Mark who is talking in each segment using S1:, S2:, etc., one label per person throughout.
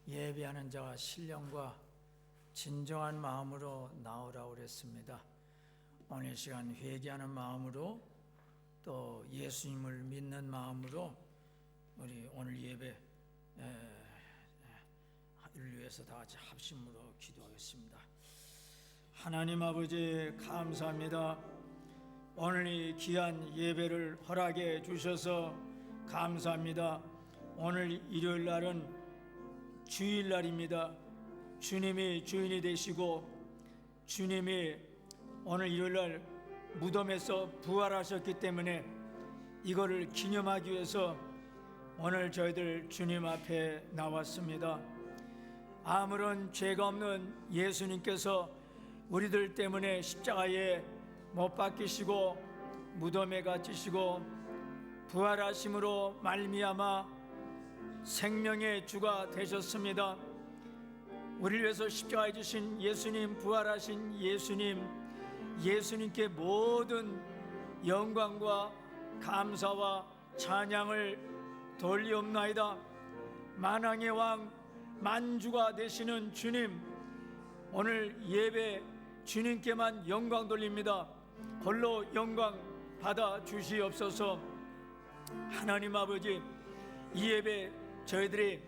S1: 예배하는 자와 신령과 진정한 마음으로 나오라고 그랬습니다. 오늘 시간 회개하는 마음으로 또 예수님을 믿는 마음으로 우리 오늘 예배를 위해서 다 같이 합심으로 기도하겠습니다. 하나님 아버지 감사합니다. 오늘 이 귀한 예배를 허락해 주셔서 감사합니다. 오늘 일요일 날은 주일날입니다. 주님이 주인이 되시고 주님이 오늘 일요일날 무덤에서 부활하셨기 때문에 이거를 기념하기 위해서 오늘 저희들 주님 앞에 나왔습니다. 아무런 죄가 없는 예수님께서 우리들 때문에 십자가에 못 박히시고 무덤에 갇히시고 부활하심으로 말미암아 생명의 주가 되셨습니다. 우리를 위해서 십자가에 지신 예수님, 부활하신 예수님께 모든 영광과 감사와 찬양을 돌리옵나이다. 만왕의 왕 만주가 되시는 주님, 오늘 예배 주님께만 영광 돌립니다. 홀로 영광 받아 주시옵소서. 하나님 아버지, 이 예배 저희들이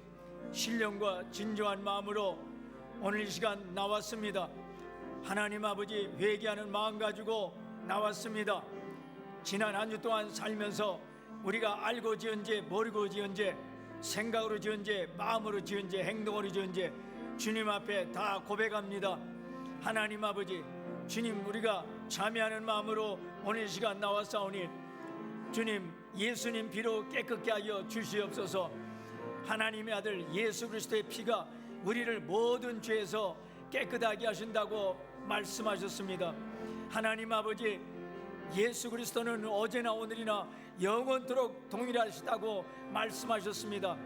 S1: 신령과 진정한 마음으로 오늘 이 시간 나왔습니다. 하나님 아버지, 회개하는 마음 가지고 나왔습니다. 지난 한 주 동안 살면서 우리가 알고 지은 죄, 모르고 지은 죄, 생각으로 지은 죄, 마음으로 지은 죄, 행동으로 지은 죄 주님 앞에 다 고백합니다. 하나님 아버지, 주님, 우리가 참여하는 마음으로 오늘 이 시간 나왔사오니 주님, 예수님 피로 깨끗게 하여 주시옵소서. 하나님의 아들 예수 그리스도의 피가 우리를 모든 죄에서 깨끗하게 하신다고 말씀하셨습니다. 하나님 아버지, 예수 그리스도는 어제나 오늘이나 영원토록 동일하시다고 말씀하셨습니다.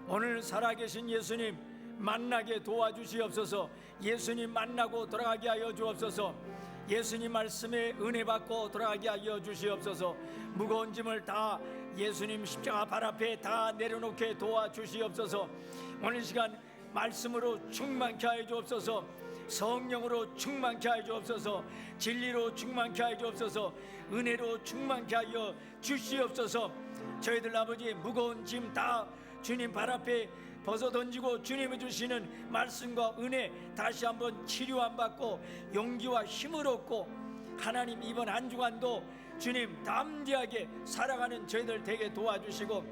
S1: 오늘 살아계신 예수님 만나게 도와주시옵소서. 예수님 만나고 돌아가게 하여 주옵소서. 예수님 말씀에 은혜 받고 돌아가게 하여 주시옵소서. 무거운 짐을 다 예수님 십자가 발 앞에 다 내려놓게 도와주시옵소서. 오늘 시간 말씀으로 충만케 하여 주옵소서. 성령으로 충만케 하여 주옵소서. 진리로 충만케 하여 주옵소서. 은혜로 충만케 하여 주시옵소서. 저희들 아버지, 무거운 짐 다 주님 발 앞에 벗어던지고 주님이 주시는 말씀과 은혜 다시 한번 치료함 받고 용기와 힘을 얻고 하나님 이번 한 주간도 주님 담대하게 살아가는 저희들 되게 도와주시고,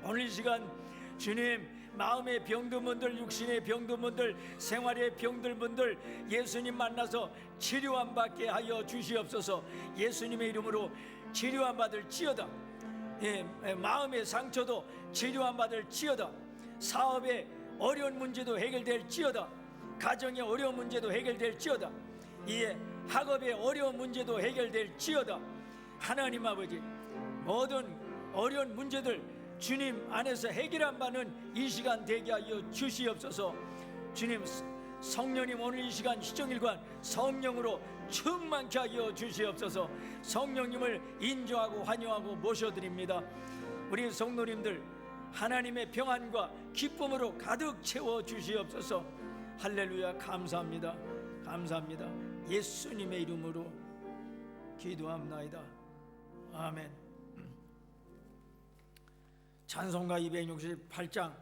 S1: 오늘 이 시간 주님 마음의 병든 분들, 육신의 병든 분들, 생활의 병든 분들 예수님 만나서 치료함 받게 하여 주시옵소서. 예수님의 이름으로 치료함 받을 지어다. 마음의 상처도 치료함 받을 지어다. 사업의 어려운 문제도 해결될 지어다. 가정의 어려운 문제도 해결될 지어다. 이에 학업의 어려운 문제도 해결될 지어다. 하나님 아버지, 모든 어려운 문제들 주님 안에서 해결한 바는 이 시간 되게 하여 주시옵소서. 주님, 성령님 오늘 이 시간 시정일관 성령으로 충만케 하여 주시옵소서. 성령님을 인정하고 환영하고 모셔드립니다. 우리 성도님들 하나님의 평안과 기쁨으로 가득 채워 주시옵소서. 할렐루야. 감사합니다. 감사합니다. 예수님의 이름으로 기도합나이다. 아멘. 찬송가 268장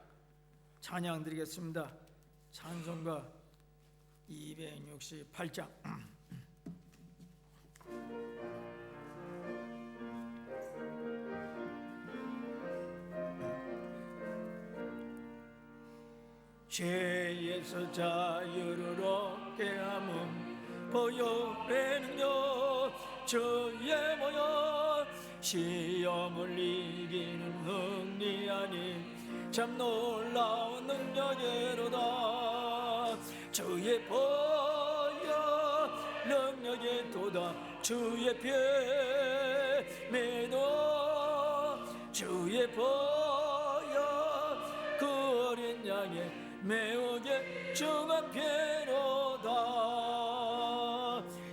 S1: 찬양 드리겠습니다. 찬송가 268장. 죄에서 자유를 얻게 함은 보혈에는요 주의 모여 시험을 이기는 흥리 아니 참 놀라운 능력이로다. 주의 보혈 능력이 도다. 주의 피 믿어 주의 보혈 그 어린 양의 매우게 중한 피로다.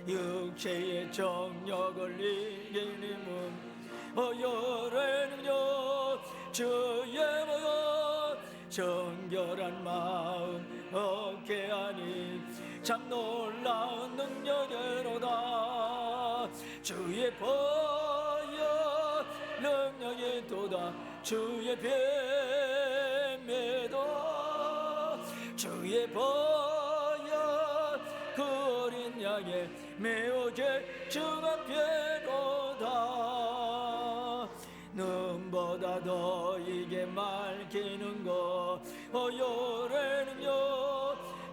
S1: 육체의 정력을 이기는 보혈의 능력 주의 보혈 정결한 마음 얻게 하니 참 놀라운 능력이로다. 주의 보혈 능력이 도다. 주의 뱀에도 주의 보혈 그 어린 양의 매우 죄중한 피로다. 눈보다 너에게 말기는 것 요래는요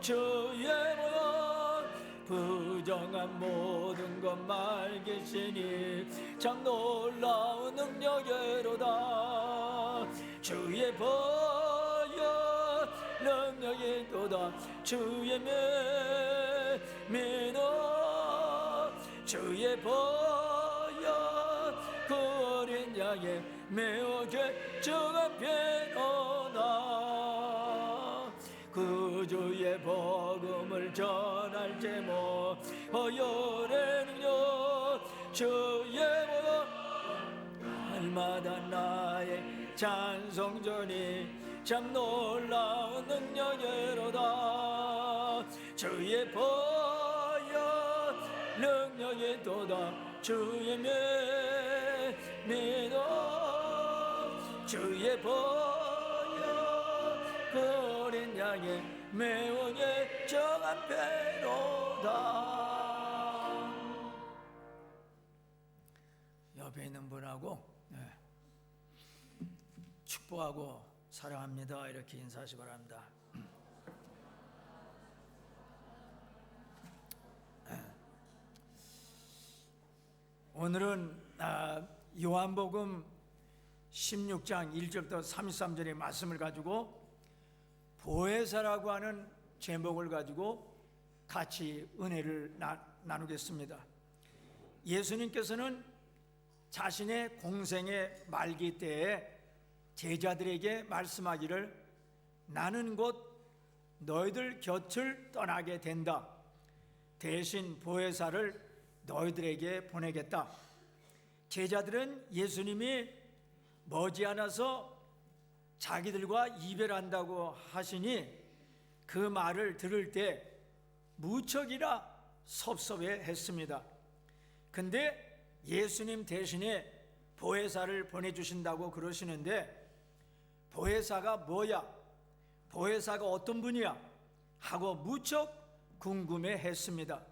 S1: 주의 보혈 부정한 모든 것 말기시니 참 놀라운 능력이로다. 주의 보혈 능력이 도다. 주의 믿어 주의 보혈 그 어린 양의 매우 죄중한 피로다. 그 주의 복음을 전할 제목 요래는요 주의 보혈 날마다 나의 찬송전이 참 놀라운 능력이로다. 주의 보혈 능력이 도다. 주의 믿어 주의 보혈 그 어린 양의 매우 예정한 배로다. 옆에 있는 분하고 축복하고 사랑합니다 이렇게 인사하시기 바랍니다. 오늘은 요한복음 16장 1절부터 33절의 말씀을 가지고 보혜사라고 하는 제목을 가지고 같이 은혜를 나누겠습니다. 예수님께서는 자신의 공생의 말기 때에 제자들에게 말씀하기를 나는 곧 너희들 곁을 떠나게 된다. 대신 보혜사를 너희들에게 보내겠다. 제자들은 예수님이 머지않아서 자기들과 이별한다고 하시니 그 말을 들을 때 무척이나 섭섭해 했습니다. 근데 예수님 대신에 보혜사를 보내주신다고 그러시는데 보혜사가 뭐야? 보혜사가 어떤 분이야? 하고 무척 궁금해 했습니다.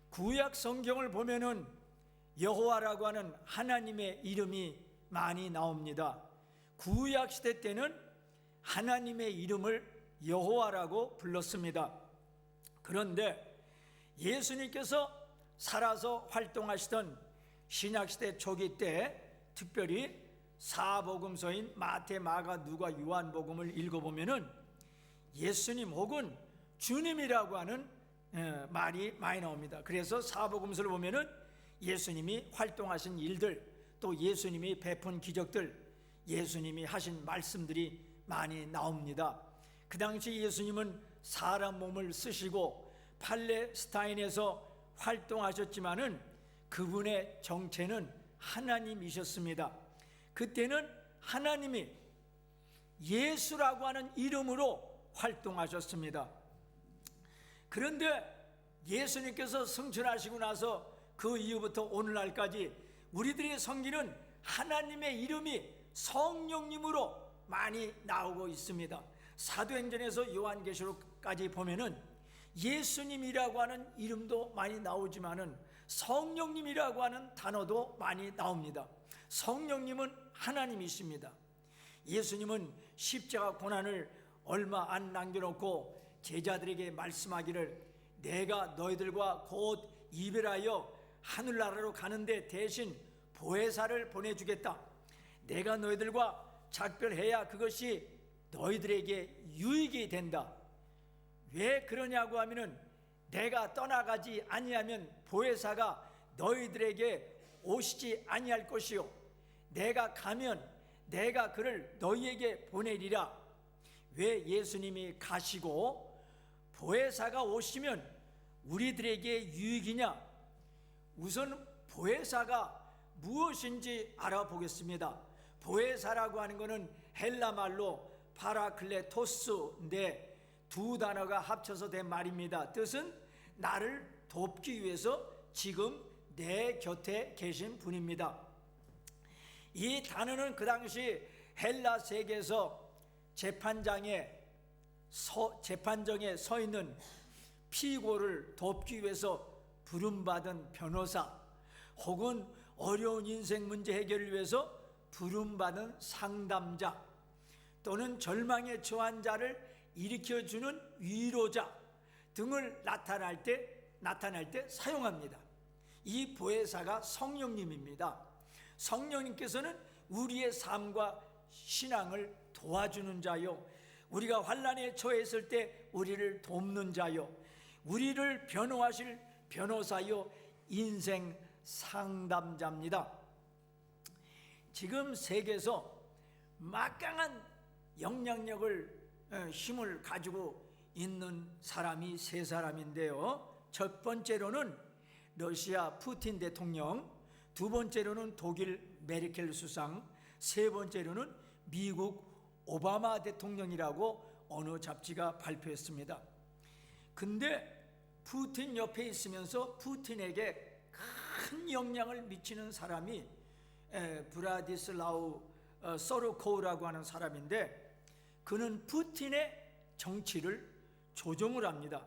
S1: 구약 성경을 보면은 여호와라고 하는 하나님의 이름이 많이 나옵니다. 구약 시대 때는 하나님의 이름을 여호와라고 불렀습니다. 그런데 예수님께서 살아서 활동하시던 신약시대 초기 때 특별히 사복음서인 마태, 마가, 누가, 요한복음을 읽어보면은 예수님 혹은 주님이라고 하는 말이 많이 나옵니다. 그래서 사복음서를 보면은 예수님이 활동하신 일들, 또 예수님이 베푼 기적들, 예수님이 하신 말씀들이 많이 나옵니다. 그 당시 예수님은 사람 몸을 쓰시고 팔레스타인에서 활동하셨지만은 그분의 정체는 하나님이셨습니다. 그때는 하나님이 예수라고 하는 이름으로 활동하셨습니다. 그런데 예수님께서 승천하시고 나서 그 이후부터 오늘날까지 우리들이 섬기는 하나님의 이름이 성령님으로 많이 나오고 있습니다. 사도행전에서 요한계시록까지 보면은 예수님이라고 하는 이름도 많이 나오지만은 성령님이라고 하는 단어도 많이 나옵니다. 성령님은 하나님이십니다. 예수님은 십자가 고난을 얼마 안 남겨놓고 제자들에게 말씀하기를 내가 너희들과 곧 이별하여 하늘나라로 가는데 대신 보혜사를 보내주겠다. 내가 너희들과 작별해야 그것이 너희들에게 유익이 된다. 왜 그러냐고 하면은 내가 떠나가지 아니하면 보혜사가 너희들에게 오시지 아니할 것이요 내가 가면 내가 그를 너희에게 보내리라. 왜 예수님이 가시고 보혜사가 오시면 우리들에게 유익이냐? 우선 보혜사가 무엇인지 알아보겠습니다. 보혜사라고 하는 것은 헬라 말로 파라클레토스인데 두 단어가 합쳐서 된 말입니다. 뜻은 나를 돕기 위해서 지금 내 곁에 계신 분입니다. 이 단어는 그 당시 헬라 세계에서 재판정에 서 있는 피고를 돕기 위해서 부름받은 변호사, 혹은 어려운 인생 문제 해결을 위해서 부름받은 상담자, 또는 절망에 처한 자를 일으켜주는 위로자 등을 나타날 때 사용합니다. 이 보혜사가 성령님입니다. 성령님께서는 우리의 삶과 신앙을 도와주는 자요, 우리가 환난에 처했을 때 우리를 돕는 자요, 우리를 변호하실 변호사요, 인생 상담자입니다. 지금 세계에서 막강한 영향력을, 힘을 가지고 있는 사람이 세 사람인데요. 첫 번째로는 러시아 푸틴 대통령, 두 번째로는 독일 메르켈 수상, 세 번째로는 미국 오바마 대통령이라고 어느 잡지가 발표했습니다. 근데 푸틴 옆에 있으면서 푸틴에게 큰 영향을 미치는 사람이 브라디슬라우 소르코우라고 하는 사람인데, 그는 푸틴의 정치를 조종을 합니다.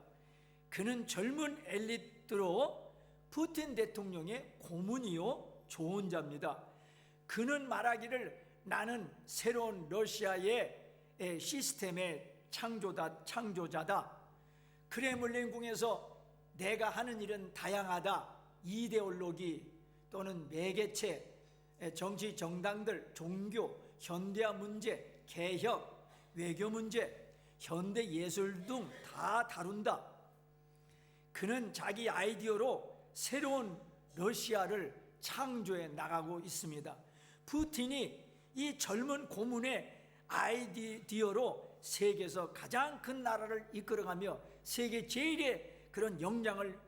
S1: 그는 젊은 엘리트로 푸틴 대통령의 고문이요 조언자입니다. 그는 말하기를 나는 새로운 러시아의 시스템의 창조자다. 크레물린궁에서 내가 하는 일은 다양하다. 이데올로기 또는 매개체, 정치 정당들, 종교, 현대화 문제, 개혁, 외교 문제, 현대 예술 등 다 다룬다. 그는 자기 아이디어로 새로운 러시아를 창조해 나가고 있습니다. 푸틴이 이 젊은 고문의 아이디어로 세계에서 가장 큰 나라를 이끌어가며 세계 제일의 그런 영향을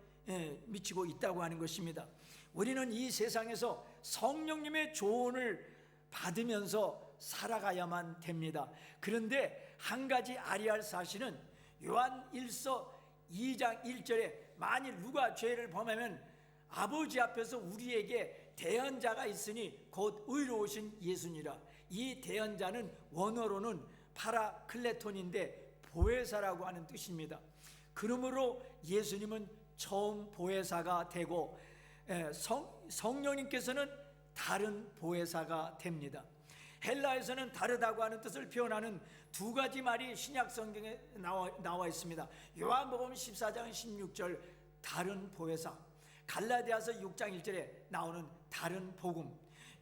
S1: 미치고 있다고 하는 것입니다. 우리는 이 세상에서 성령님의 조언을 받으면서 살아가야만 됩니다. 그런데 한 가지 알아야 할 사실은 요한 1서 2장 1절에 만일 누가 죄를 범하면 아버지 앞에서 우리에게 대언자가 있으니 곧 의로우신 예수니라. 이 대언자는 원어로는 파라클레톤인데 보혜사라고 하는 뜻입니다. 그러므로 예수님은 처음 보혜사가 되고 성령님께서는 다른 보혜사가 됩니다. 헬라에서는 다르다고 하는 뜻을 표현하는 두 가지 말이 신약 성경에 나와 있습니다. 요한복음 14장 16절 다른 보혜사, 갈라디아서 6장 1절에 나오는 다른 복음,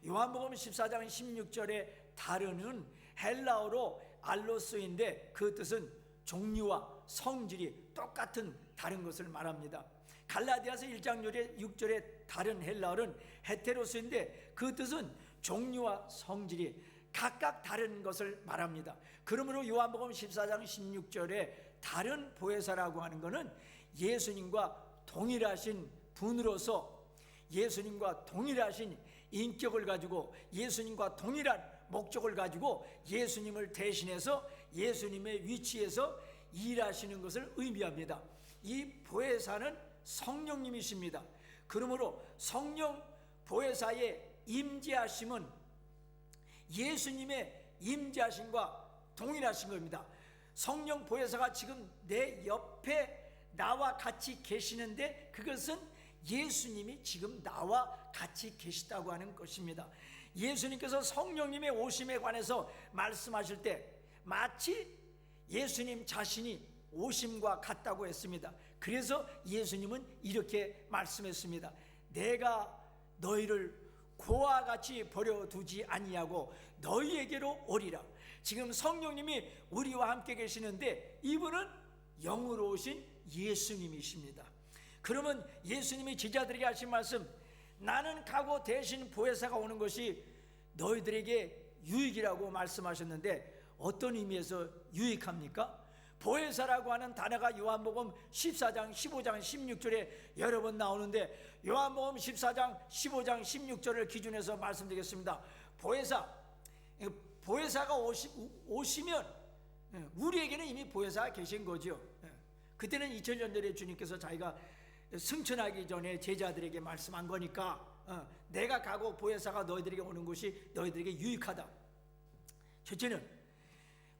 S1: 요한복음 14장 16절에 다른은 헬라어로 알로스인데 그 뜻은 종류와 성질이 똑같은 다른 것을 말합니다. 갈라디아서 1장 6절에 다른 헬라어는 헤테로스인데 그 뜻은 종류와 성질이 각각 다른 것을 말합니다. 그러므로 요한복음 14장 16절에 다른 보혜사라고 하는 것은 예수님과 동일하신 분으로서 예수님과 동일하신 인격을 가지고 예수님과 동일한 목적을 가지고 예수님을 대신해서 예수님의 위치에서 일하시는 것을 의미합니다. 이 보혜사는 성령님이십니다. 그러므로 성령 보혜사의 임재하심은 예수님의 임재하심과 동일하신 겁니다. 성령 보혜사가 지금 내 옆에 나와 같이 계시는데 그것은 예수님이 지금 나와 같이 계시다고 하는 것입니다. 예수님께서 성령님의 오심에 관해서 말씀하실 때 마치 예수님 자신이 오심과 같다고 했습니다. 그래서 예수님은 이렇게 말씀했습니다. 내가 너희를 고와 같이 버려두지 아니하고 너희에게로 오리라. 지금 성령님이 우리와 함께 계시는데 이분은 영으로 오신 예수님이십니다. 그러면 예수님이 제자들에게 하신 말씀, 나는 가고 대신 보혜사가 오는 것이 너희들에게 유익이라고 말씀하셨는데 어떤 의미에서 유익합니까? 보혜사라고 하는 단어가 요한복음 14장 15장 16절에 여러 번 나오는데 요한복음 14장 15장 16절을 기준해서 말씀드리겠습니다. 보혜사가 오시면 우리에게는 이미 보혜사가 계신 거죠. 그때는 2000년 전에 주님께서 자기가 승천하기 전에 제자들에게 말씀한 거니까 내가 가고 보혜사가 너희들에게 오는 것이 너희들에게 유익하다. 첫째는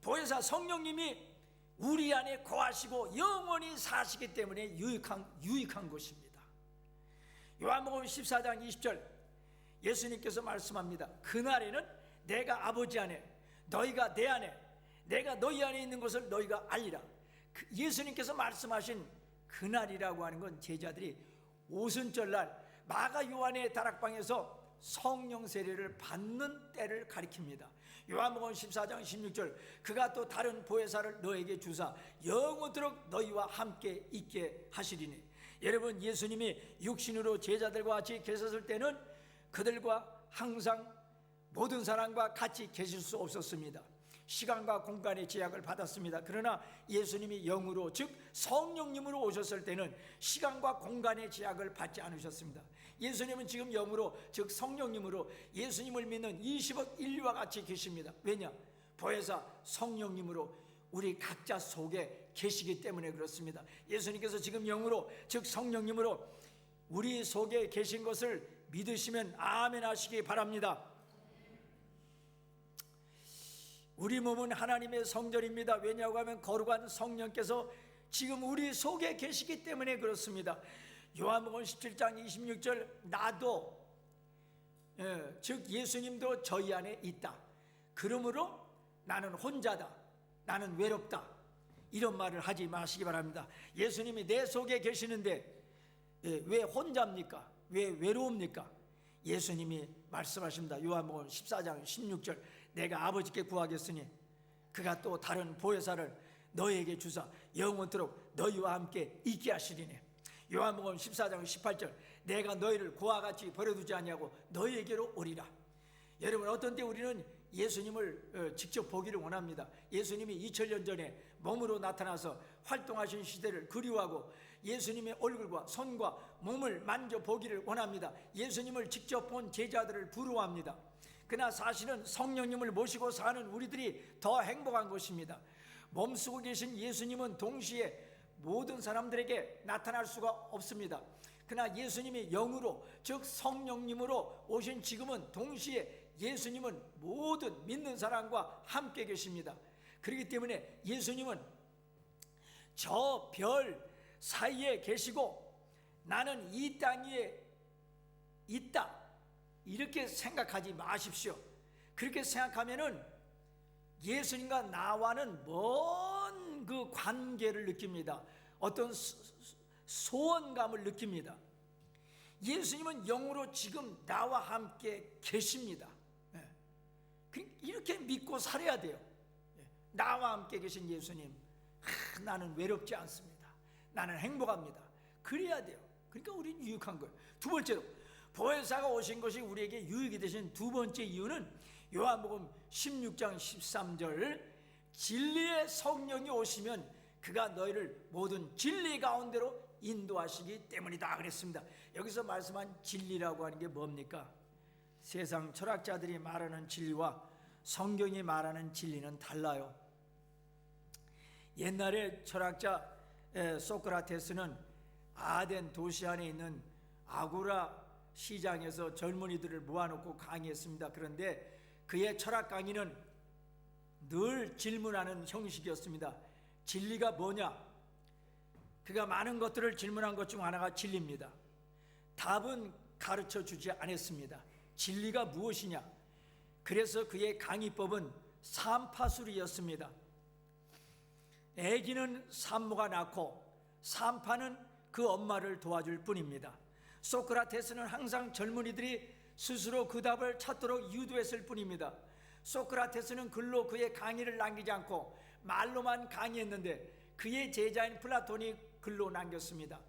S1: 보혜사 성령님이 우리 안에 거하시고 영원히 사시기 때문에 유익한 것입니다. 요한복음 14장 20절 예수님께서 말씀합니다. 그날에는 내가 아버지 안에 너희가 내 안에 내가 너희 안에 있는 것을 너희가 알리라. 예수님께서 말씀하신 그날이라고 하는 건 제자들이 오순절날 마가 요한의 다락방에서 성령 세례를 받는 때를 가리킵니다. 요한복음 14장 16절 그가 또 다른 보혜사를 너에게 주사 영원토록 너희와 함께 있게 하시리니. 여러분, 예수님이 육신으로 제자들과 같이 계셨을 때는 그들과 항상 모든 사람과 같이 계실 수 없었습니다. 시간과 공간의 제약을 받았습니다. 그러나 예수님이 영으로 즉 성령님으로 오셨을 때는 시간과 공간의 제약을 받지 않으셨습니다. 예수님은 지금 영으로 즉 성령님으로 예수님을 믿는 20억 인류와 같이 계십니다. 왜냐? 보혜사 성령님으로 우리 각자 속에 계시기 때문에 그렇습니다. 예수님께서 지금 영으로 즉 성령님으로 우리 속에 계신 것을 믿으시면 아멘 하시기 바랍니다. 우리 몸은 하나님의 성전입니다. 왜냐고 하면 거룩한 성령께서 지금 우리 속에 계시기 때문에 그렇습니다. 요한복음 17장 26절 나도 즉 예수님도 저희 안에 있다. 그러므로 나는 혼자다. 나는 외롭다. 이런 말을 하지 마시기 바랍니다. 예수님이 내 속에 계시는데 왜 혼자입니까? 왜 외로웁니까? 예수님이 말씀하십니다. 요한복음 14장 16절 내가 아버지께 구하겠으니 그가 또 다른 보혜사를 너희에게 주사 영원토록 너희와 함께 있게 하시리니. 요한복음 14장 18절 내가 너희를 고와 같이 버려두지 아니하고 너희에게로 오리라. 여러분, 어떤 때 우리는 예수님을 직접 보기를 원합니다. 예수님이 2000년 전에 몸으로 나타나서 활동하신 시대를 그리워하고 예수님의 얼굴과 손과 몸을 만져보기를 원합니다. 예수님을 직접 본 제자들을 부러워합니다. 그러나 사실은 성령님을 모시고 사는 우리들이 더 행복한 것입니다. 몸쓰고 계신 예수님은 동시에 모든 사람들에게 나타날 수가 없습니다. 그러나 예수님이 영으로 즉 성령님으로 오신 지금은 동시에 예수님은 모든 믿는 사람과 함께 계십니다. 그렇기 때문에 예수님은 저 별 사이에 계시고 나는 이 땅 위에 있다 이렇게 생각하지 마십시오. 그렇게 생각하면은 예수님과 나와는 먼 그 관계를 느낍니다. 어떤 소원감을 느낍니다. 예수님은 영으로 지금 나와 함께 계십니다. 이렇게 믿고 살아야 돼요. 나와 함께 계신 예수님, 나는 외롭지 않습니다. 나는 행복합니다. 그래야 돼요. 그러니까 우리는 유익한 거예요. 두 번째로 보혜사가 오신 것이 우리에게 유익이 되신 두 번째 이유는 요한복음 16장 13절 진리의 성령이 오시면 그가 너희를 모든 진리 가운데로 인도하시기 때문이다 그랬습니다. 여기서 말씀한 진리라고 하는 게 뭡니까? 세상 철학자들이 말하는 진리와 성경이 말하는 진리는 달라요. 옛날에 철학자 소크라테스는 아덴 도시 안에 있는 아고라 시장에서 젊은이들을 모아놓고 강의했습니다. 그런데 그의 철학 강의는 늘 질문하는 형식이었습니다. 진리가 뭐냐? 그가 많은 것들을 질문한 것 중 하나가 진리입니다. 답은 가르쳐 주지 않았습니다. 진리가 무엇이냐? 그래서 그의 강의법은 삼파술이었습니다. 애기는 산모가 낳고 산파는 그 엄마를 도와줄 뿐입니다. 소크라테스는 항상 젊은이들이 스스로 그 답을 찾도록 유도했을 뿐입니다. 소크라테스는 글로 그의 강의를 남기지 않고 말로만 강의했는데 그의 제자인 플라톤이 글로 남겼습니다.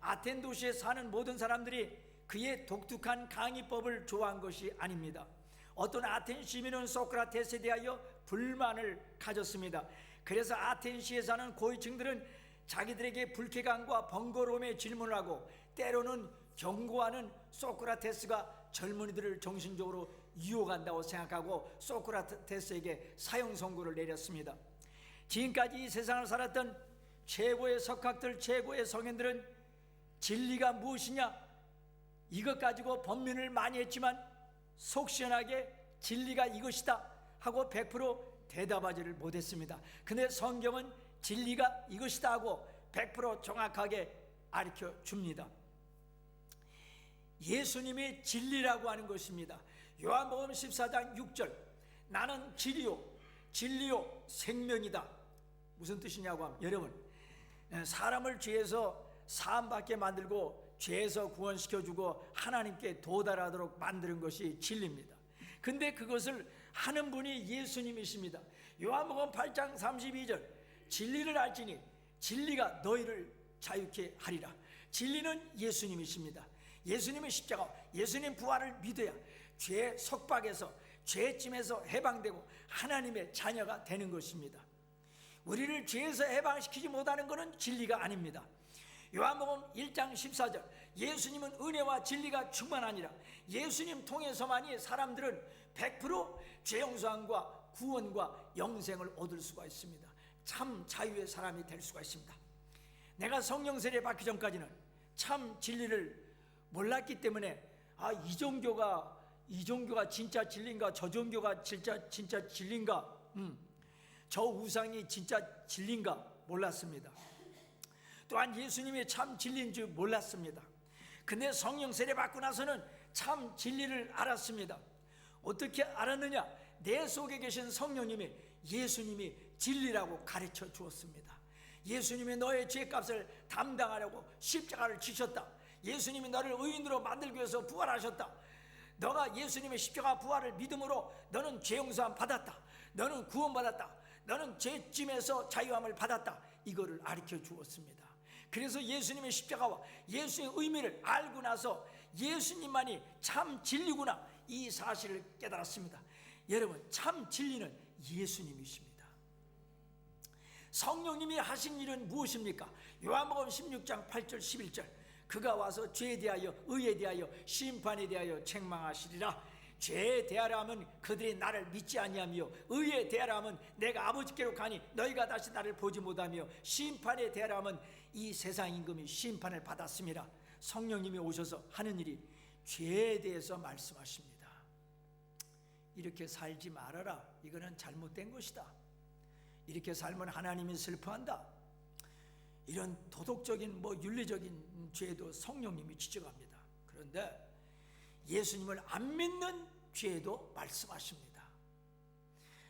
S1: 아텐 도시에 사는 모든 사람들이 그의 독특한 강의법을 좋아한 것이 아닙니다. 어떤 아텐 시민은 소크라테스에 대하여 불만을 가졌습니다. 그래서 아텐시에 사는 고위층들은 자기들에게 불쾌감과 번거로움에 질문을 하고 때로는 경고하는 소크라테스가 젊은이들을 정신적으로 유혹한다고 생각하고 소크라테스에게 사형 선고를 내렸습니다. 지금까지 이 세상을 살았던 최고의 석학들, 최고의 성인들은 진리가 무엇이냐, 이것 가지고 번민을 많이 했지만 속 시원하게 진리가 이것이다 하고 100% 대답하지를 못했습니다. 근데 성경은 진리가 이것이다 하고 100% 정확하게 가르쳐 줍니다. 예수님이 진리라고 하는 것입니다. 요한복음 14장 6절, 나는 진리요 생명이다. 무슨 뜻이냐고 하면, 여러분, 사람을 죄에서 사함받게 만들고 죄에서 구원시켜주고 하나님께 도달하도록 만드는 것이 진리입니다. 근데 그것을 하는 분이 예수님이십니다. 요한복음 8장 32절, 진리를 알지니 진리가 너희를 자유케 하리라. 진리는 예수님이십니다. 예수님의 십자가, 예수님 부활을 믿어야 죄 속박에서, 죄짐에서 해방되고 하나님의 자녀가 되는 것입니다. 우리를 죄에서 해방시키지 못하는 것은 진리가 아닙니다. 요한복음 1장 14절, 예수님은 은혜와 진리가 충만하니라. 예수님 통해서만이 사람들은 100% 죄용서함과 구원과 영생을 얻을 수가 있습니다. 참 자유의 사람이 될 수가 있습니다. 내가 성령 세례 받기 전까지는 참 진리를 몰랐기 때문에 이 종교가 진짜 진리인가, 저 종교가 진짜 진리인가, 저 우상이 진짜 진리인가 몰랐습니다. 또한 예수님이 참 진리인 줄 몰랐습니다. 근데 성령 세례 받고 나서는 참 진리를 알았습니다. 어떻게 알았느냐? 내 속에 계신 성령님이, 예수님이 진리라고 가르쳐 주었습니다. 예수님이 너의 죄값을 담당하려고 십자가를 지셨다. 예수님이 너를 의인으로 만들기 위해서 부활하셨다. 너가 예수님의 십자가 부활을 믿음으로 너는 죄용서함 받았다. 너는 구원받았다. 너는 죄짐에서 자유함을 받았다. 이거를 가르쳐 주었습니다. 그래서 예수님의 십자가와 예수의 의미를 알고 나서 예수님만이 참 진리구나, 이 사실을 깨달았습니다. 여러분, 참 진리는 예수님이십니다. 성령님이 하신 일은 무엇입니까? 요한복음 16장 8절 11절, 그가 와서 죄에 대하여, 의에 대하여, 심판에 대하여 책망하시리라. 죄에 대하라 하면 그들이 나를 믿지 아니하며, 의에 대하라 하면 내가 아버지께로 가니 너희가 다시 나를 보지 못하며, 심판에 대하라 하면 이 세상 임금이 심판을 받았습니다. 성령님이 오셔서 하는 일이 죄에 대해서 말씀하십니다. 이렇게 살지 말아라, 이거는 잘못된 것이다. 이렇게 살면 하나님이 슬퍼한다. 이런 도덕적인 윤리적인 죄도 성령님이 지적합니다. 그런데 예수님을 안 믿는 죄도 말씀하십니다.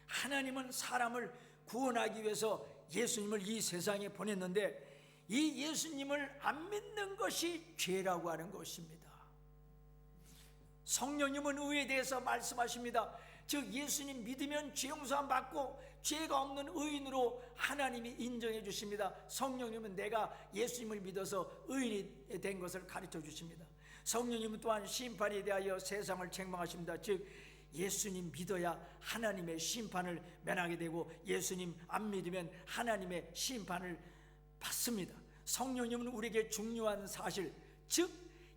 S1: 하나님은 사람을 구원하기 위해서 예수님을 이 세상에 보냈는데, 이 예수님을 안 믿는 것이 죄라고 하는 것입니다. 성령님은 의에 대해서 말씀하십니다. 즉 예수님 믿으면 죄용서함 받고 죄가 없는 의인으로 하나님이 인정해 주십니다. 성령님은 내가 예수님을 믿어서 의인이 된 것을 가르쳐 주십니다. 성령님은 또한 심판에 대하여 세상을 책망하십니다. 즉 예수님 믿어야 하나님의 심판을 면하게 되고, 예수님 안 믿으면 하나님의 심판을 받습니다. 성령님은 우리에게 중요한 사실, 즉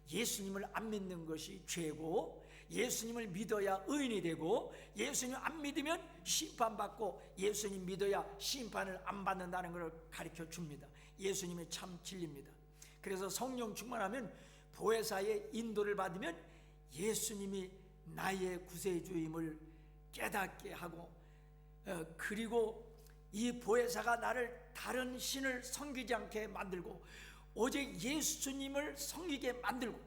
S1: 예수님을 안 믿는 것이 죄고, 예수님을 믿어야 의인이 되고, 예수님 안 믿으면 심판받고, 예수님 믿어야 심판을 안 받는다는 것을 가르쳐 줍니다. 예수님이 참 진리입니다. 그래서 성령 충만하면, 보혜사의 인도를 받으면 예수님이 나의 구세주임을 깨닫게 하고, 그리고 이 보혜사가 나를 다른 신을 섬기지 않게 만들고 오직 예수님을 섬기게 만들고,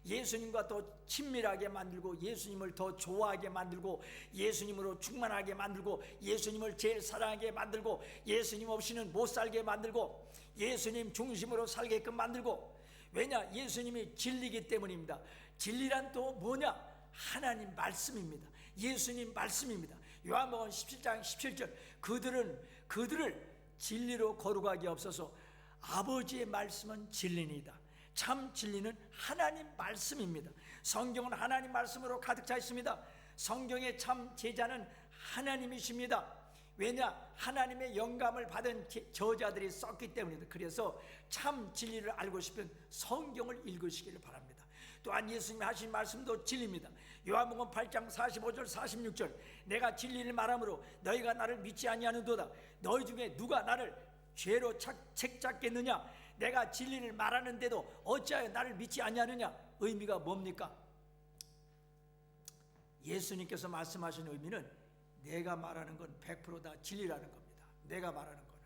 S1: 예수님과 더 친밀하게 만들고, 예수님을 더 좋아하게 만들고, 예수님으로 충만하게 만들고, 예수님을 제일 사랑하게 만들고, 예수님 없이는 못 살게 만들고, 예수님 중심으로 살게끔 만들고. 왜냐? 예수님이 진리이기 때문입니다. 진리란 또 뭐냐? 하나님 말씀입니다. 예수님 말씀입니다. 요한복음 17장 17절, 그들을 진리로 거룩하게 없어서 아버지의 말씀은 진리니이다. 참 진리는 하나님 말씀입니다. 성경은 하나님 말씀으로 가득 차 있습니다. 성경의 참 제자는 하나님이십니다. 왜냐? 하나님의 영감을 받은 저자들이 썼기 때문입니다. 그래서 참 진리를 알고 싶으면 성경을 읽으시기를 바랍니다. 또한 예수님이 하신 말씀도 진리입니다. 요한복음 8장 45절 46절 내가 진리를 말하므로 너희가 나를 믿지 아니하는도다. 너희 중에 누가 나를 죄로 책잡겠느냐? 내가 진리를 말하는데도 어찌하여 나를 믿지 아니하느냐? 의미가 뭡니까? 예수님께서 말씀하신 의미는 내가 말하는 건 100%다 진리라는 겁니다. 내가 말하는 거는.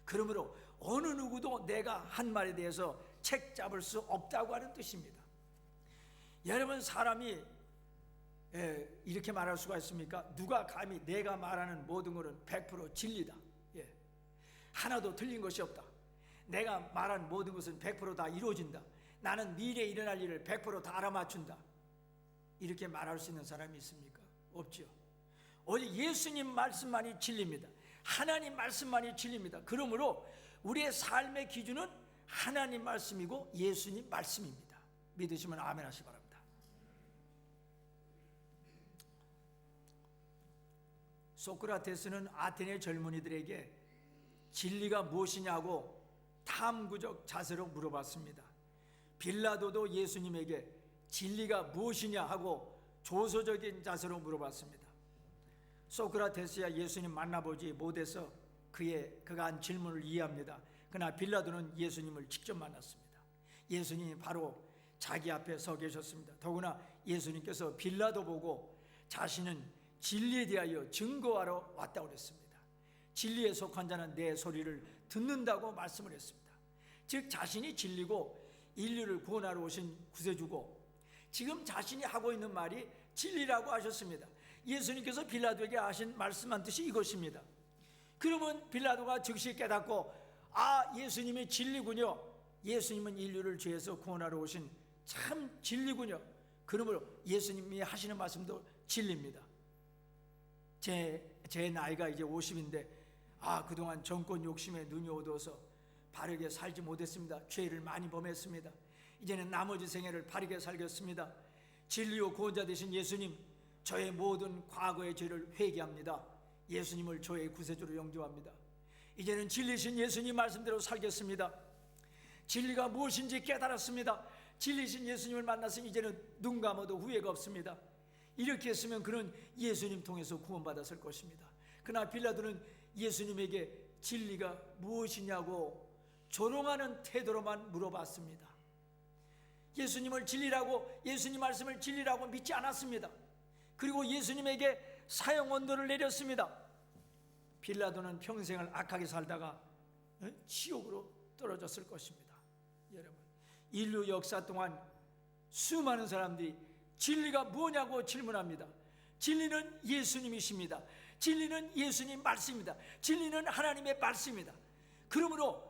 S1: 그러므로 어느 누구도 내가 한 말에 대해서 책 잡을 수 없다고 하는 뜻입니다. 여러분, 사람이 이렇게 말할 수가 있습니까? 누가 감히 내가 말하는 모든 것은 100% 진리다, 하나도 틀린 것이 없다, 내가 말한 모든 것은 100%다 이루어진다, 나는 미래에 일어날 일을 100%다 알아맞춘다, 이렇게 말할 수 있는 사람이 있습니까? 없죠. 오직 예수님 말씀만이 진리입니다. 하나님 말씀만이 진리입니다. 그러므로 우리의 삶의 기준은 하나님 말씀이고 예수님 말씀입니다. 믿으시면 아멘 하시기 바랍니다. 소크라테스는 아테네 젊은이들에게 진리가 무엇이냐고 탐구적 자세로 물어봤습니다. 빌라도도 예수님에게 진리가 무엇이냐 하고 조소적인 자세로 물어봤습니다. 소크라테스야 예수님 만나보지 못해서 그가 한 질문을 이해합니다. 그러나 빌라도는 예수님을 직접 만났습니다. 예수님이 바로 자기 앞에 서 계셨습니다. 더구나 예수님께서 빌라도 보고 자신은 진리에 대하여 증거하러 왔다고 그랬습니다. 진리에 속한 자는 내 소리를 듣는다고 말씀을 했습니다. 즉 자신이 진리고 인류를 구원하러 오신 구세주고 지금 자신이 하고 있는 말이 진리라고 하셨습니다. 예수님께서 빌라도에게 하신 말씀한 뜻이 이것입니다. 그러면 빌라도가 즉시 깨닫고 예수님이 진리군요. 예수님은 인류를 죄에서 구원하러 오신 참 진리군요. 그러므로 예수님이 하시는 말씀도 진리입니다. 제 나이가 이제 50인데 그동안 정권 욕심에 눈이 어두워서 바르게 살지 못했습니다. 죄를 많이 범했습니다. 이제는 나머지 생애를 바르게 살겠습니다. 진리요 구원자 되신 예수님, 저의 모든 과거의 죄를 회개합니다. 예수님을 저의 구세주로 영접합니다. 이제는 진리신 예수님 말씀대로 살겠습니다. 진리가 무엇인지 깨달았습니다. 진리신 예수님을 만났으니 이제는 눈 감아도 후회가 없습니다. 이렇게 했으면 그는 예수님 통해서 구원받았을 것입니다. 그러나 빌라도는 예수님에게 진리가 무엇이냐고 조롱하는 태도로만 물어봤습니다. 예수님을 진리라고, 예수님 말씀을 진리라고 믿지 않았습니다. 그리고 예수님에게 사형 언도를 내렸습니다. 빌라도는 평생을 악하게 살다가 지옥으로 떨어졌을 것입니다. 여러분, 인류 역사 동안 수많은 사람들이 진리가 뭐냐고 질문합니다. 진리는 예수님이십니다. 진리는 예수님 말씀입니다. 진리는 하나님의 말씀입니다. 그러므로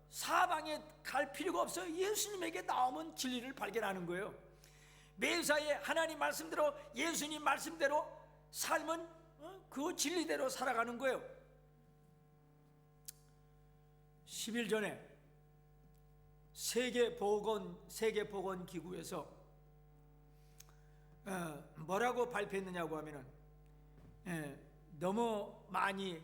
S1: 사방에 갈 필요가 없어요. 예수님에게 나오면 진리를 발견하는 거예요. 매사에 하나님 말씀대로, 예수님 말씀대로 삶은 그 진리대로 살아가는 거예요. 10일 전에 세계보건기구에서 뭐라고 발표했느냐고 하면은 너무 많이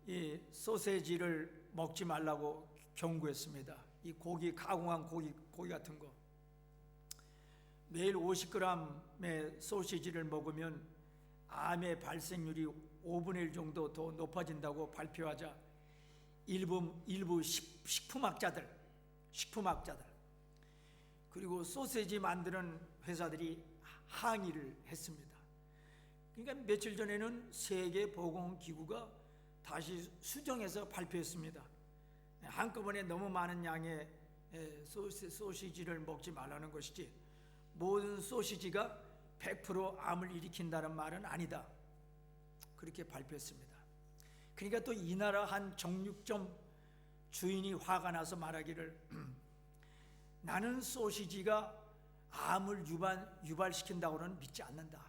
S1: 이 소세지를 먹지 말라고 경고했습니다. 이 고기, 가공한 고기 같은 거. 매일 50g의 소시지를 먹으면 암의 발생률이 5분의 1 정도 더 높아진다고 발표하자 일부 식품학자들 그리고 소시지 만드는 회사들이 항의를 했습니다. 그러니까 며칠 전에는 세계보건기구가 다시 수정해서 발표했습니다. 한꺼번에 너무 많은 양의 소시지를 먹지 말라는 것이지 모든 소시지가 100% 암을 일으킨다는 말은 아니다. 그렇게 발표했습니다. 그러니까 또 이 나라 한 정육점 주인이 화가 나서 말하기를 나는 소시지가 암을 유발시킨다고는 믿지 않는다.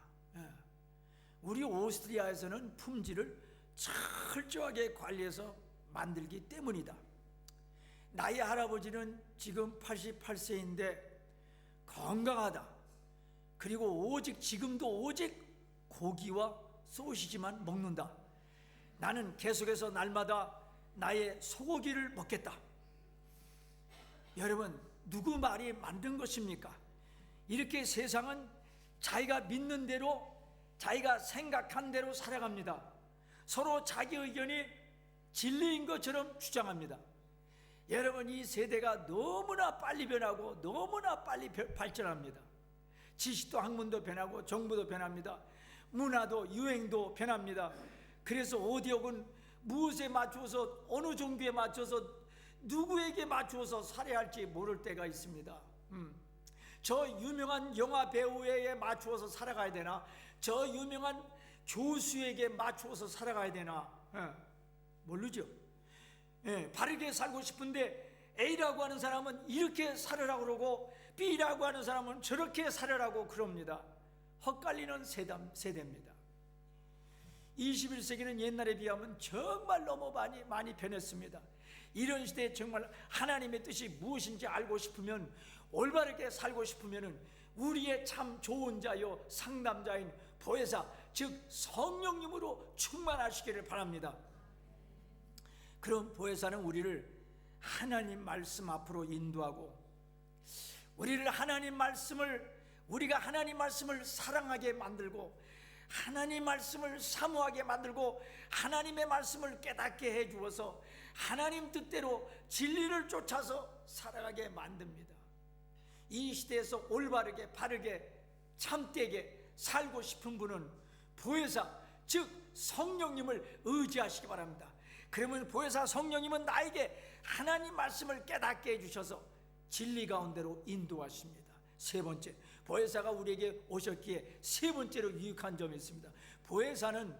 S1: 우리 오스트리아에서는 품질을 철저하게 관리해서 만들기 때문이다. 나의 할아버지는 지금 88세인데 건강하다. 그리고 지금도 오직 고기와 소시지만 먹는다. 나는 계속해서 날마다 나의 소고기를 먹겠다. 여러분, 누구 말이 맞는 것입니까? 이렇게 세상은 자기가 믿는 대로, 자기가 생각한 대로 살아갑니다. 서로 자기 의견이 진리인 것처럼 주장합니다. 여러분, 이 세대가 너무나 빨리 변하고 너무나 빨리 발전합니다. 지식도 학문도 변하고 정보도 변합니다. 문화도 유행도 변합니다. 그래서 어디역은 무엇에 맞추어서, 어느 종교에 맞춰서, 누구에게 맞추어서 살아야 할지 모를 때가 있습니다. 저 유명한 영화 배우에 맞추어서 살아가야 되나, 저 유명한 교수에게 맞추어서 살아가야 되나, 모르죠. 바르게 살고 싶은데 A라고 하는 사람은 이렇게 살으라고 그러고 B라고 하는 사람은 저렇게 살으라고 그럽니다. 헛갈리는 세대입니다. 21세기는 옛날에 비하면 정말 너무 많이 변했습니다. 이런 시대에 정말 하나님의 뜻이 무엇인지 알고 싶으면, 올바르게 살고 싶으면 우리의 참 좋은 자요 상담자인 보혜사, 즉 성령님으로 충만하시기를 바랍니다. 그럼 보혜사는 우리를 하나님 말씀 앞으로 인도하고, 우리가 하나님 말씀을 사랑하게 만들고, 하나님 말씀을 사모하게 만들고, 하나님의 말씀을 깨닫게 해주어서 하나님 뜻대로 진리를 쫓아서 살아가게 만듭니다. 이 시대에서 올바르게, 바르게, 참되게 살고 싶은 분은 보혜사, 즉 성령님을 의지하시기 바랍니다. 그러면 보혜사 성령님은 나에게 하나님 말씀을 깨닫게 해주셔서 진리 가운데로 인도하십니다. 세 번째, 보혜사가 우리에게 오셨기에 세 번째로 유익한 점이 있습니다. 보혜사는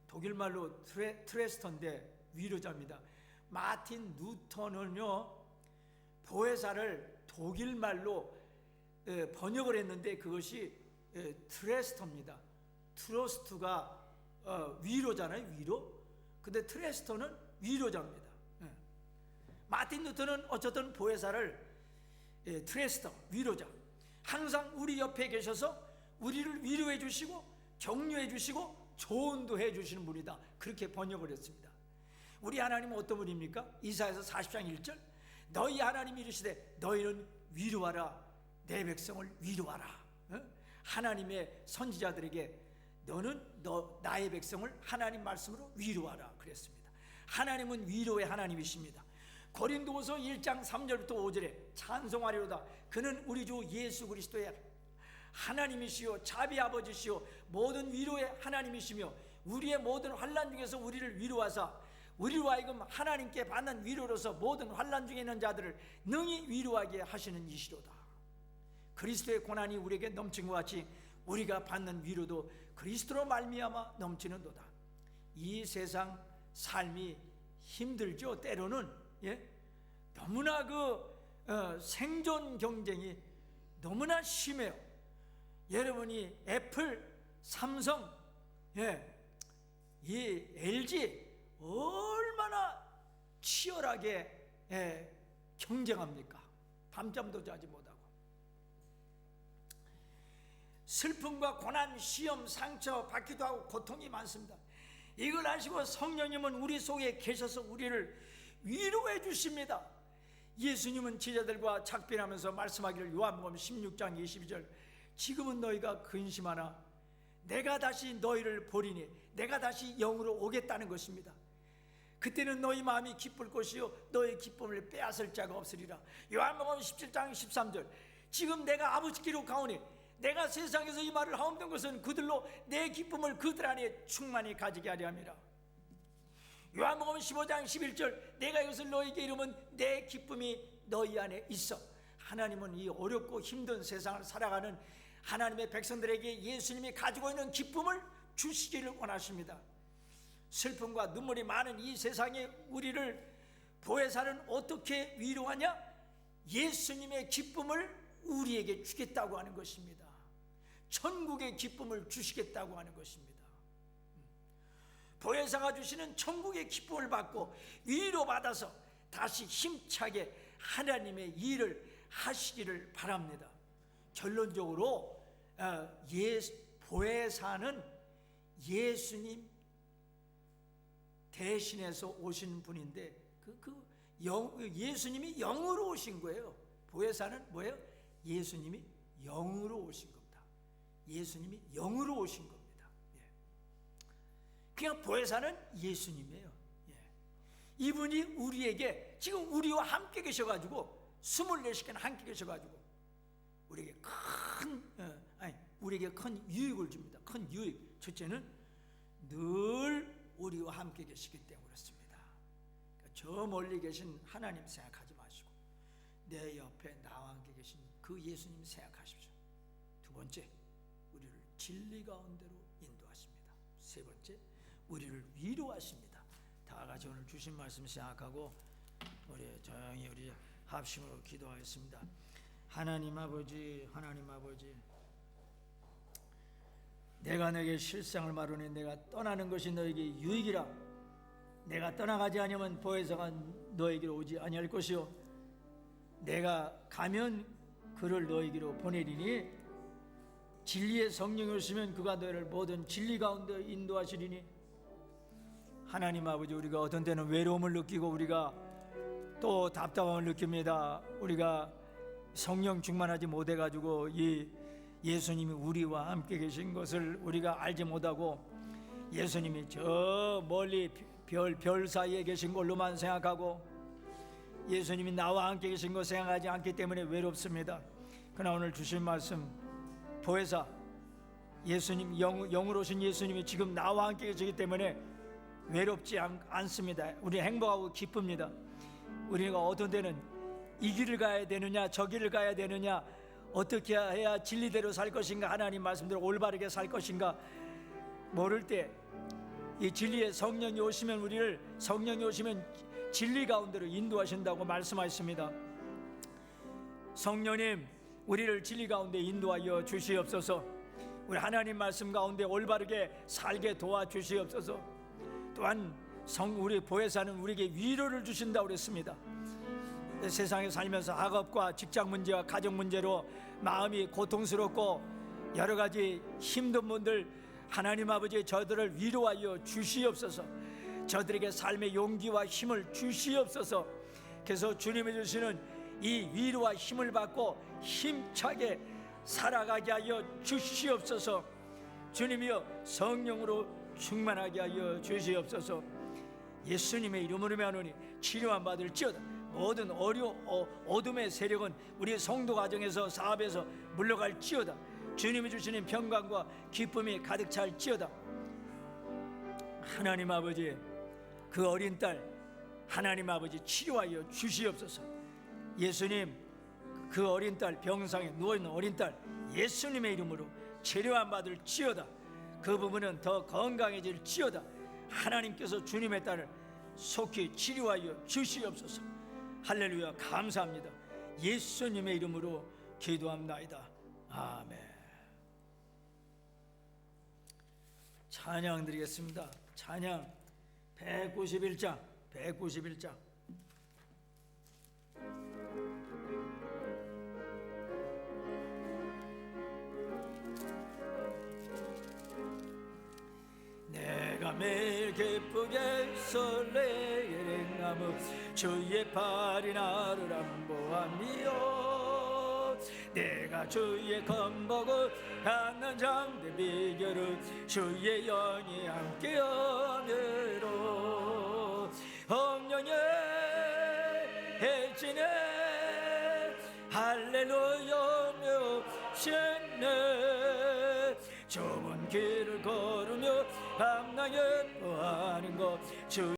S1: 독일말로 트레스터인데 위로자입니다. 마틴 루터는요, 보혜사를 독일말로 번역을 했는데 그것이 트레스터입니다. 트러스트가 위로잖아요, 위로. 근데 트레스터는 위로자입니다. 마틴 루터는 어쨌든 보혜사를 트레스터, 위로자, 항상 우리 옆에 계셔서 우리를 위로해 주시고 격려해 주시고 조언도 해 주시는 분이다, 그렇게 번역을 했습니다. 우리 하나님은 어떤 분입니까? 이사야서 40장 1절, 너희 하나님이 이르시되 너희는 위로하라, 내 백성을 위로하라. 하나님의 선지자들에게 나의 백성을 하나님 말씀으로 위로하라 그랬습니다. 하나님은 위로의 하나님이십니다. 고린도후서 1장 3절부터 5절에 찬송하리로다, 그는 우리 주 예수 그리스도의 하나님이시요 자비 아버지시요 모든 위로의 하나님이시며 우리의 모든 환난 중에서 우리를 위로하사 우리로 하여금 하나님께 받는 위로로서 모든 환난 중에 있는 자들을 능히 위로하게 하시는 이시로다. 그리스도의 고난이 우리에게 넘친 것 같이 우리가 받는 위로도 그리스도로 말미암아 넘치는도다. 이 세상 삶이 힘들죠. 때로는 너무나 생존 경쟁이 너무나 심해요. 여러분이 애플, 삼성, 이 LG 얼마나 치열하게 경쟁합니까? 밤잠도 자지 못하고. 슬픔과 고난, 시험, 상처 받기도 하고 고통이 많습니다. 이걸 아시고 성령님은 우리 속에 계셔서 우리를 위로해 주십니다. 예수님은 제자들과 작별하면서 말씀하기를 요한복음 16장 22절, 지금은 너희가 근심하나 내가 다시 너희를 보리니 내가 다시 영으로 오겠다는 것입니다. 그때는 너희 마음이 기쁠 것이요 너희 기쁨을 빼앗을 자가 없으리라. 요한복음 17장 13절, 지금 내가 아버지께로 가오니 내가 세상에서 이 말을 하옵는 것은 그들로 내 기쁨을 그들 안에 충만히 가지게 하려 함이라. 요한복음 15장 11절, 내가 이것을 너희에게 이르면 내 기쁨이 너희 안에 있어. 하나님은 이 어렵고 힘든 세상을 살아가는 하나님의 백성들에게 예수님이 가지고 있는 기쁨을 주시기를 원하십니다. 슬픔과 눈물이 많은 이 세상에 우리를 보혜사는 어떻게 위로하냐? 예수님의 기쁨을 우리에게 주겠다고 하는 것입니다. 천국의 기쁨을 주시겠다고 하는 것입니다. 보혜사가 주시는 천국의 기쁨을 받고 위로받아서 다시 힘차게 하나님의 일을 하시기를 바랍니다. 결론적으로 보혜사는 예수님 대신해서 오신 분인데 예수님이 영으로 오신 거예요. 보혜사는 뭐예요? 예수님이 영으로 오신 겁니다. 예수님이 영으로 오신 겁니다. 예. 그냥 보혜사는 예수님이에요. 예. 이분이 우리에게 지금 우리와 함께 계셔가지고 24시간 함께 계셔가지고 우리에게 큰 유익을 줍니다. 큰 유익. 첫째는 늘 우리와 함께 계시기 때문에 그렇습니다. 그러니까 저 멀리 계신 하나님 생각하지 마시고 내 옆에 나와 함께 계신 그 예수님 생각하십시오. 두 번째, 우리를 진리 가운데로 인도하십니다. 세 번째, 우리를 위로하십니다. 다 같이 오늘 주신 말씀 생각하고 우리 조용히 우리 합심으로 기도하겠습니다. 하나님 아버지, 하나님 아버지, 내가 너에게 실상을 말하니 내가 떠나는 것이 너에게 유익이라. 내가 떠나가지 아니하면 보혜사가 너에게로 오지 아니할 것이요 내가 가면 그를 너에게로 보내리니 진리의 성령이 오시면 그가 너희를 모든 진리 가운데 인도하시리니. 하나님 아버지, 우리가 어떤 때는 외로움을 느끼고 우리가 또 답답함을 느낍니다. 우리가 성령 충만하지 못해가지고 이 예수님이 우리와 함께 계신 것을 우리가 알지 못하고 예수님이 저 멀리 별 사이에 계신 걸로만 생각하고 예수님이 나와 함께 계신 것 생각하지 않기 때문에 외롭습니다. 그러나 오늘 주신 말씀, 보혜사 예수님, 영으로 오신 예수님이 지금 나와 함께 계시기 때문에 외롭지 않습니다. 우리 행복하고 기쁩니다. 우리가 어떤 때는 이 길을 가야 되느냐 저 길을 가야 되느냐, 어떻게 해야 진리대로 살 것인가, 하나님 말씀대로 올바르게 살 것인가 모를 때 이 진리의 성령이 오시면 우리를, 성령이 오시면 진리 가운데로 인도하신다고 말씀하셨습니다. 성령님, 우리를 진리 가운데 인도하여 주시옵소서. 우리 하나님 말씀 가운데 올바르게 살게 도와주시옵소서. 또한 우리 보혜사는 우리에게 위로를 주신다고 그랬습니다. 세상에 살면서 학업과 직장 문제와 가정 문제로 마음이 고통스럽고 여러 가지 힘든 분들, 하나님 아버지, 저들을 위로하여 주시옵소서. 저들에게 삶의 용기와 힘을 주시옵소서. 그래서 주님이 주시는 이 위로와 힘을 받고 힘차게 살아가게 하여 주시옵소서. 주님이여, 성령으로 충만하게 하여 주시옵소서. 예수님의 이름으로 명하노니 치료만 받을지어다. 모든 어둠의 세력은 우리 성도 가정에서, 사업에서 물러갈지어다. 주님이 주시는 평강과 기쁨이 가득 찰지어다. 하나님 아버지, 그 어린 딸 하나님 아버지 치료하여 주시옵소서. 예수님, 그 어린 딸, 병상에 누워있는 어린 딸 예수님의 이름으로 치료만 받을지어다. 그 부분은 더 건강해질지어다. 하나님께서 주님의 딸을 속히 치료하여 주시옵소서. 할렐루야, 감사합니다. 예수님의 이름으로 기도합나이다. 아멘. 찬양 드리겠습니다. 찬양 191장 191장. 내가 매일 기쁘게 설레게랭하며 주의 팔이 나를 안보하며 내가 주의 건복을 갖는 장대 비결은 주의 영이 함께하므로 성령의 해지네 할렐루야며 신네 좁은 길을 걸으며 밤낮 예뻐하는 것 주